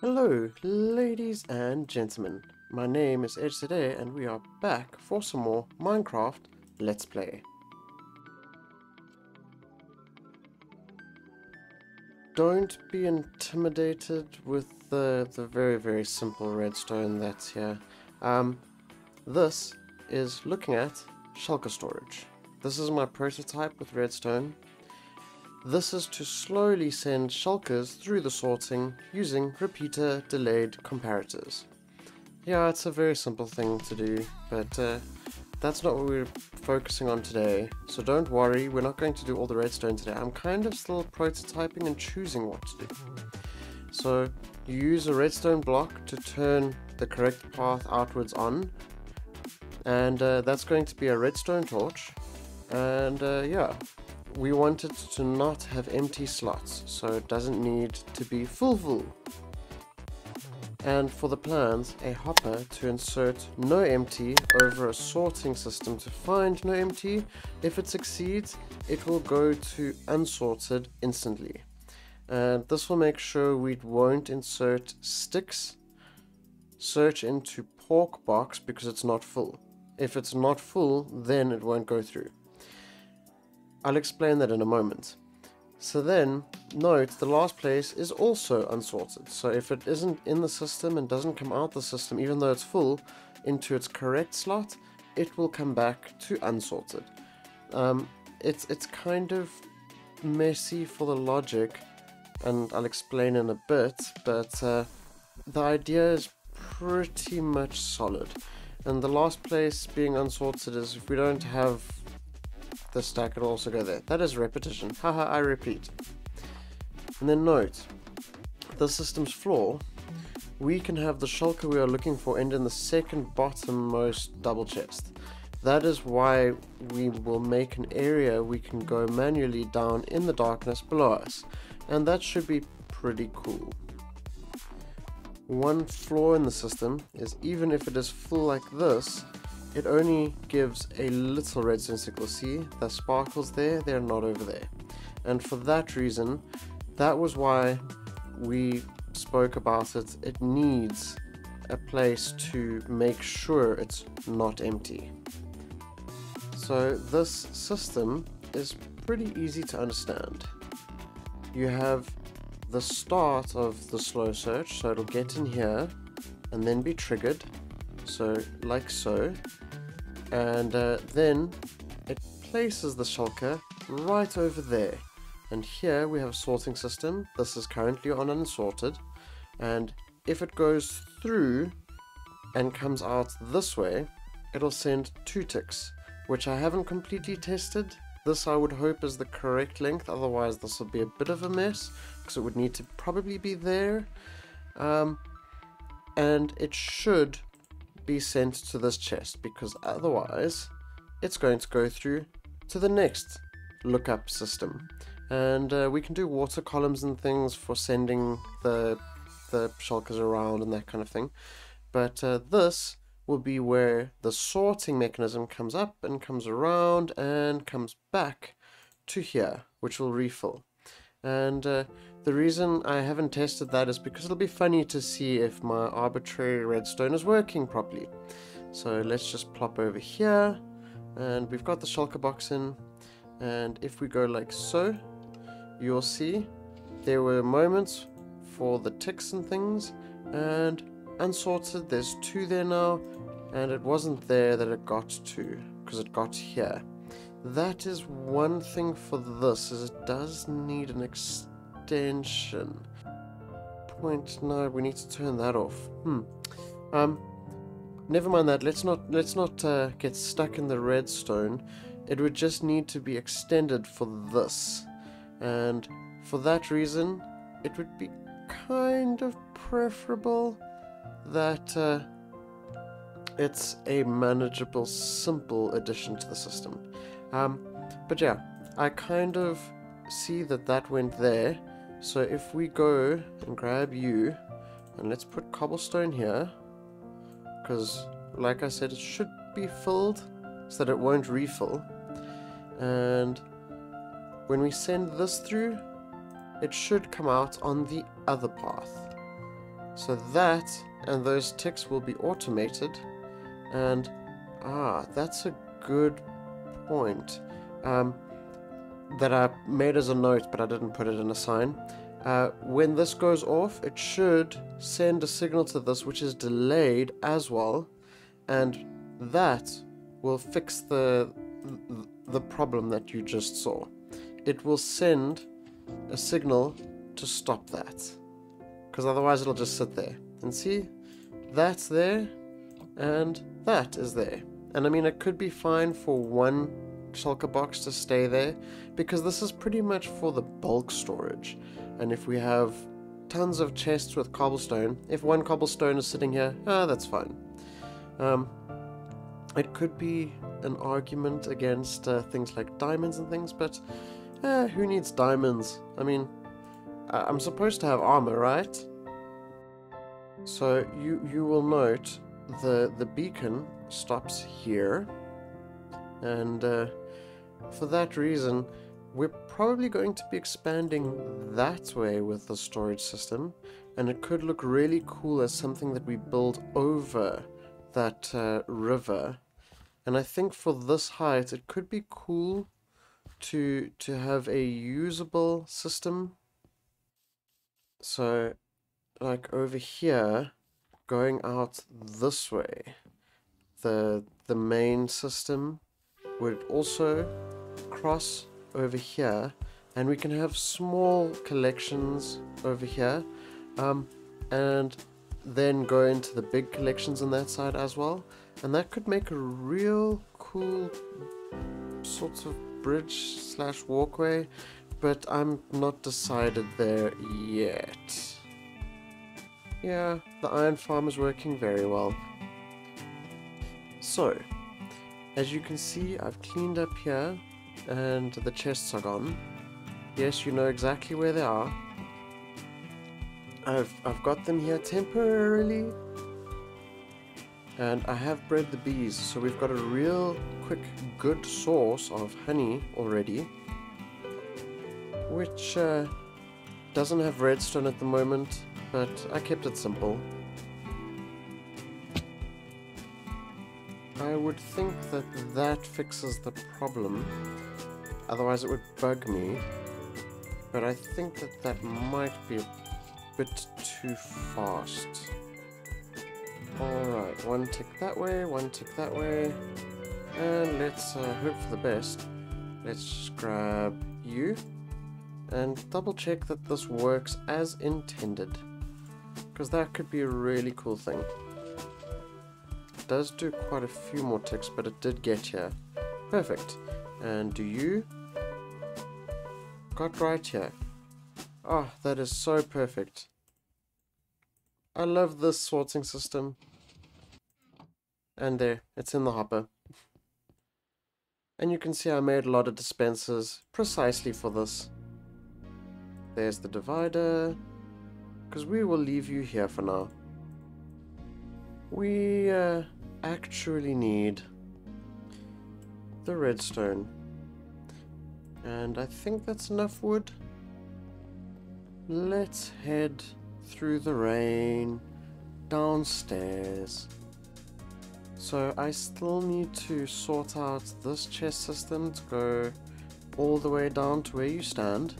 Hello, ladies and gentlemen. My name is Edge today, and we are back for some more Minecraft Let's Play. Don't be intimidated with the very simple redstone that's here. This is looking at shulker storage. This is my prototype with redstone. This is to slowly send shulkers through the sorting using repeater delayed comparators. Yeah, it's a very simple thing to do, but that's not what we're focusing on today. So don't worry, we're not going to do all the redstone today. I'm kind of still prototyping and choosing what to do. So you use a redstone block to turn the correct path outwards on, and that's going to be a redstone torch. And yeah, we want it to not have empty slots, so it doesn't need to be full. And for the plans, a hopper to insert no empty over a sorting system to find no empty. If it succeeds, it will go to unsorted instantly. And this will make sure we won't insert sticks, search into pork box because it's not full. If it's not full, then it won't go through. I'll explain that in a moment. So then, note the last place is also unsorted. So if it isn't in the system and doesn't come out the system, even though it's full, into its correct slot, it will come back to unsorted. It's kind of messy for the logic, and I'll explain in a bit, but the idea is pretty much solid. And the last place being unsorted is if we don't have the stack, will also go there. That is repetition. Haha, I repeat. And then note, the system's flaw, we can have the shulker we are looking for end in the second bottommost double chest. That is why we will make an area we can go manually down in the darkness below us. And that should be pretty cool. One flaw in the system is even if it is full like this, it only gives a little redstone sickle. See, the sparkles there, they're not over there. And for that reason, that was why we spoke about it. It needs a place to make sure it's not empty. So this system is pretty easy to understand. You have the start of the slow search, so it'll get in here and then be triggered. So like so, and then it places the shulker right over there, and here we have a sorting system. This is currently on unsorted, and if it goes through and comes out this way, it'll send 2 ticks, which I haven't completely tested. This I would hope is the correct length, otherwise this will be a bit of a mess because it would need to probably be there, and it should be sent to this chest because otherwise it's going to go through to the next lookup system. And we can do water columns and things for sending the shulkers around and that kind of thing, but this will be where the sorting mechanism comes up and comes around and comes back to here, which will refill. And the reason I haven't tested that is because it'll be funny to see if my arbitrary redstone is working properly. So let's just plop over here, and we've got the shulker box in, and if we go like so, you'll see there were moments for the ticks and things, and unsorted, there's 2 there now, and it wasn't there that it got to, because it got here. That is one thing for this, is it does need an extension. Point, no, we need to turn that off. Never mind that. Let's not get stuck in the redstone. It would just need to be extended for this, and for that reason, it would be kind of preferable that it's a manageable, simple addition to the system. But yeah, I kind of see that went there. So if we go and grab you, and let's put cobblestone here, because like I said, it should be filled so that it won't refill. And when we send this through, it should come out on the other path. So that and those ticks will be automated. And that's a good point that I made as a note, but I didn't put it in a sign. When this goes off, it should send a signal to this, which is delayed as well, and that will fix the problem that you just saw. It will send a signal to stop that, because otherwise it'll just sit there. And see, that's there, and that is there. And I mean, it could be fine for one shulker box to stay there, because this is pretty much for the bulk storage. And if we have tons of chests with cobblestone, if one cobblestone is sitting here, that's fine. It could be an argument against things like diamonds and things, but who needs diamonds? I mean, I'm supposed to have armor, right? So you will note the beacon stops here, and for that reason we're probably going to be expanding that way with the storage system, and it could look really cool as something that we build over that river. And I think for this height it could be cool to have a usable system. So like over here, going out this way, the main system would also cross over here, and we can have small collections over here, and then go into the big collections on that side as well, and that could make a real cool sort of bridge slash walkway, but I'm not decided there yet. Yeah, the iron farm is working very well. So, as you can see, I've cleaned up here, and the chests are gone. Yes, you know exactly where they are. I've got them here temporarily, and I have bred the bees, so we've got a real quick good source of honey already, which doesn't have redstone at the moment, but I kept it simple. I would think that that fixes the problem, otherwise it would bug me, but I think that that might be a bit too fast. Alright, one tick that way, one tick that way, and let's hope for the best. Let's just grab you and double check that this works as intended, because that could be a really cool thing. It does do quite a few more ticks, but it did get here. Perfect. And do you? Got right here. Oh, that is so perfect. I love this sorting system. And there, it's in the hopper. And you can see I made a lot of dispensers precisely for this. There's the divider, because we will leave you here for now. We actually need the redstone, and I think that's enough wood. Let's head through the rain downstairs. So I still need to sort out this chest system to go all the way down to where you stand,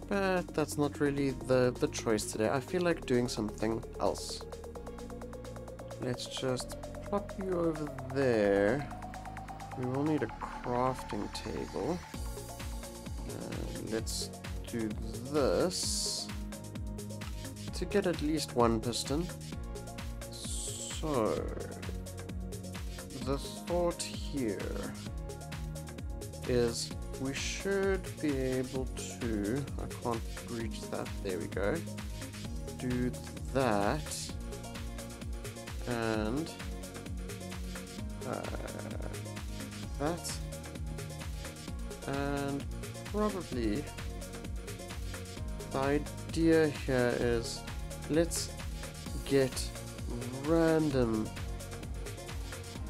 but that's not really the choice today. I feel like doing something else. Let's just plop you over there. We will need a crafting table. Let's do this to get at least one piston. So the thought here is we should be able to, I can't reach that, there we go, do that, and that, and probably the idea here is let's get random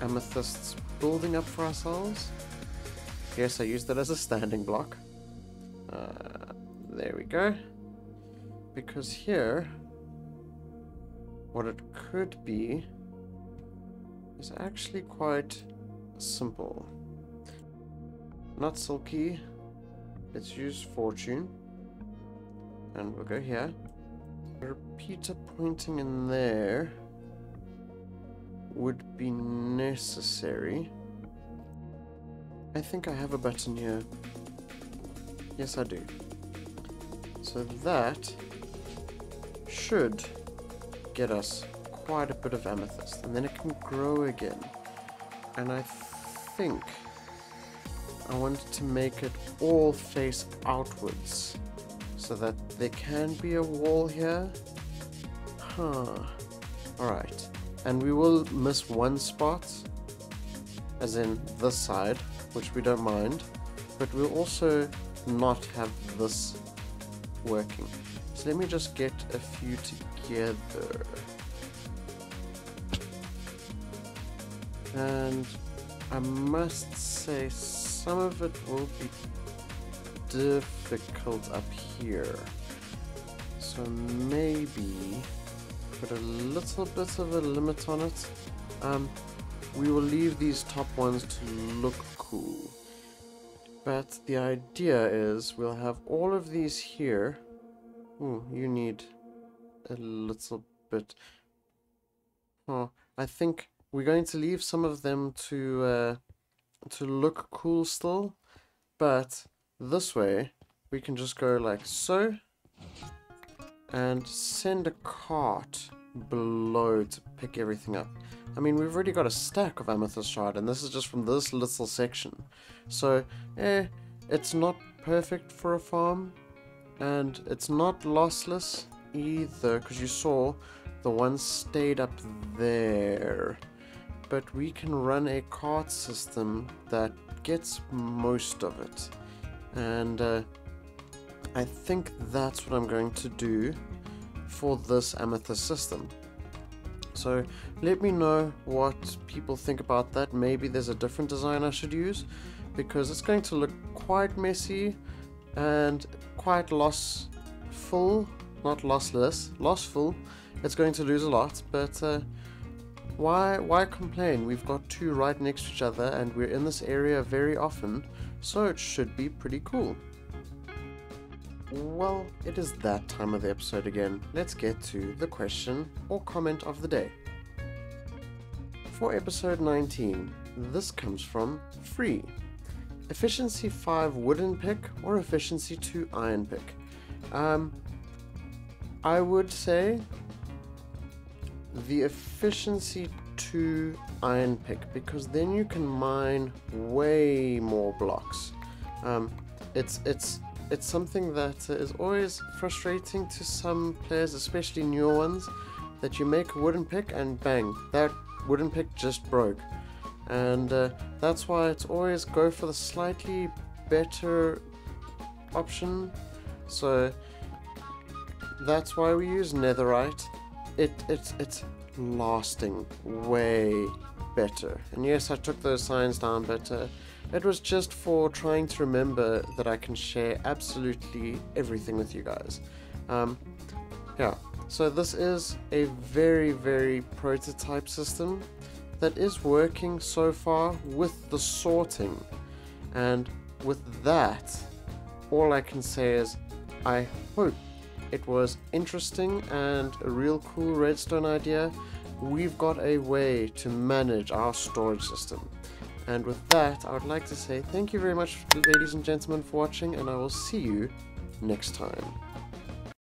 amethysts building up for ourselves. Yes, I used that as a standing block. There we go. Because here what it could be is actually quite simple. Not silky. Let's use fortune. And we'll go here. A repeater pointing in there would be necessary. I think I have a button here. Yes, I do. So that should get us quite a bit of amethyst, and then it can grow again. And I think I wanted to make it all face outwards so that there can be a wall here. Alright, and we will miss one spot, as in this side, which we don't mind, but we'll also not have this working. So let me just get a few together. And I must say some of it will be difficult up here. So maybe put a little bit of a limit on it. We will leave these top ones to look cool. But the idea is we'll have all of these here. Ooh, you need a little bit. Oh, I think we're going to leave some of them to look cool still, but this way we can just go like so and send a cart below to pick everything up. I mean, we've already got a stack of amethyst shard, and this is just from this little section. So, it's not perfect for a farm, and it's not lossless either, because you saw the one stayed up there. But we can run a cart system that gets most of it. And I think that's what I'm going to do for this amethyst system. So let me know what people think about that. Maybe there's a different design I should use, because it's going to look quite messy and quite lossful, not lossless, lossful. It's going to lose a lot, but why complain? We've got two right next to each other and we're in this area very often, so it should be pretty cool. Well, it is that time of the episode again. Let's get to the question or comment of the day. For episode 19, this comes from Free. Efficiency 5 wooden pick or efficiency 2 iron pick? I would say the efficiency 2 iron pick, because then you can mine way more blocks. It's something that is always frustrating to some players, especially newer ones, that you make a wooden pick and bang, that wooden pick just broke. And that's why it's always go for the slightly better option. So that's why we use netherite. It's lasting way better. And yes, I took those signs down, but it was just for trying to remember that I can share absolutely everything with you guys. Yeah, so this is a very, very prototype system that is working so far with the sorting. And with that, all I can say is I hope it was interesting and a real cool redstone idea. We've got a way to manage our storage system. And with that, I would like to say thank you very much, ladies and gentlemen, for watching, and I will see you next time.